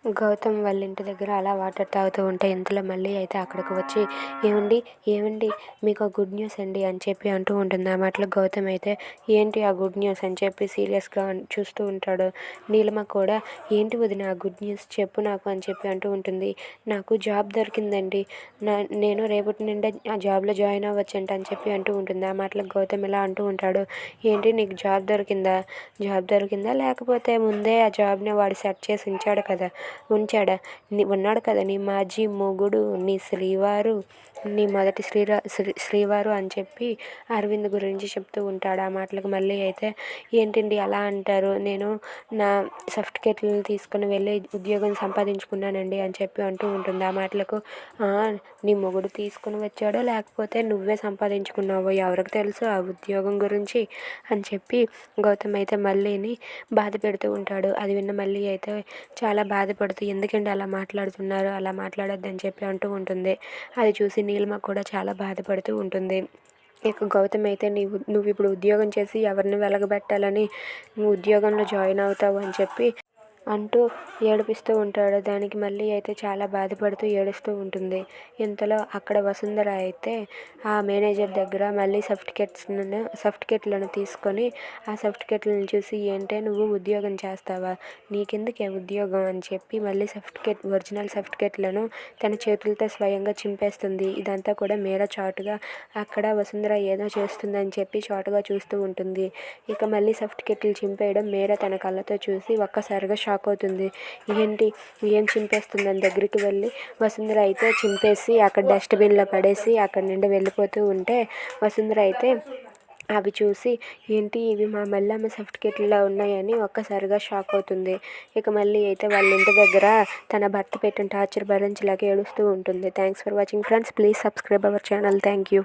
గౌతమ్ వాళ్ళ ఇంటి దగ్గర అలా వాటర్ తాగుతూ ఉంటే ఇంతలో మళ్ళీ అయితే అక్కడికి వచ్చి ఏమండి ఏమండి మీకు ఆ గుడ్ న్యూస్ అండి అని చెప్పి అంటూ ఉంటుంది. ఆ మాటలు గౌతమ్ అయితే ఏంటి ఆ గుడ్ న్యూస్ అని చెప్పి సీరియస్గా చూస్తూ ఉంటాడు. నీలిమ కూడా ఏంటి వదిన ఆ గుడ్ న్యూస్ చెప్పు నాకు అని చెప్పి అంటూ ఉంటుంది. నాకు జాబ్ దొరికిందండి, నేను రేపటి నుండి ఆ జాబ్లో జాయిన్ అవ్వచ్చంట అని చెప్పి అంటూ ఉంటుంది. ఆ మాటలకు గౌతమ్ ఇలా అంటూ ఉంటాడు. ఏంటి నీకు జాబ్ దొరికిందా? జాబ్ దొరికిందా లేకపోతే ముందే ఆ జాబ్ని వాడు సెట్ చేసి ఉంచాడా? ఉన్నాడు కదా నీ మాజీ మొగుడు, నీ శ్రీవారు, నీ మొదటి శ్రీవారు అని చెప్పి అరవింద్ గురించి చెప్తూ ఉంటాడు. ఆ మాటలకు మళ్ళీ అయితే ఏంటండి అలా అంటారు, నేను నా సర్టిఫికేట్లను తీసుకుని వెళ్ళి ఉద్యోగం సంపాదించుకున్నానండి అని చెప్పి అంటూ ఉంటుంది. ఆ మాటలకు నీ మొగుడు తీసుకుని వచ్చాడో లేకపోతే నువ్వే సంపాదించుకున్నావో ఎవరికి తెలుసు ఆ ఉద్యోగం గురించి అని చెప్పి గౌతమ్ అయితే మళ్ళీని బాధ పెడుతూ ఉంటాడు. అది విన్న మళ్ళీ అయితే చాలా బాధపడుతూ ఎందుకంటే అలా మాట్లాడుతున్నారు, అలా మాట్లాడొద్దని చెప్పి అంటూ ఉంటుంది. అది చూసి నీలిమ కూడా చాలా బాధపడుతూ ఉంటుంది. ఇక గౌతమ్ అయితే నువ్వు ఇప్పుడు ఉద్యోగం చేసి ఎవరిని వెలగబెట్టాలని నువ్వు ఉద్యోగంలో జాయిన్ అవుతావు అని చెప్పి అంటూ ఏడిపిస్తూ ఉంటాడు. దానికి మళ్ళీ అయితే చాలా బాధపడుతూ ఏడుస్తూ ఉంటుంది. ఇంతలో అక్కడ వసుంధర అయితే ఆ మేనేజర్ దగ్గర మళ్ళీ సర్టిఫికెట్లను తీసుకొని ఆ సర్టిఫికెట్లను చూసి ఏంటే నువ్వు ఉద్యోగం చేస్తావా, నీకెందుకే ఉద్యోగం అని చెప్పి మళ్ళీ ఒరిజినల్ సర్టిఫికెట్లను తన చేతులతో స్వయంగా చింపేస్తుంది. ఇదంతా కూడా మీరా చాటుగా అక్కడ వసుంధర ఏదో చేస్తుందని చెప్పి చాటుగా చూస్తూ ఉంటుంది. ఇక మళ్ళీ సర్టిఫికెట్లు చింపేయడం మీరా తన కళ్ళతో చూసి ఒక్కసారిగా షాక్ అవుతుంది. ఏంటి ఏం చింపేస్తుందని దగ్గరికి వెళ్ళి వసుంధర అయితే చింపేసి అక్కడ డస్ట్బిన్లో పడేసి అక్కడి నుండి వెళ్ళిపోతూ ఉంటే వసుంధర అయితే అవి చూసి ఏంటి ఇవి మా మల్లమ్మ సర్టిఫికెట్లో ఉన్నాయని ఒక్కసారిగా షాక్ అవుతుంది. ఇక మళ్ళీ అయితే వాళ్ళ ఇంటి దగ్గర తన భర్త పెట్టిన టార్చర్ భరించలేక ఏడుస్తూ ఉంటుంది. Thanks for watching friends, please subscribe our channel. Thank you.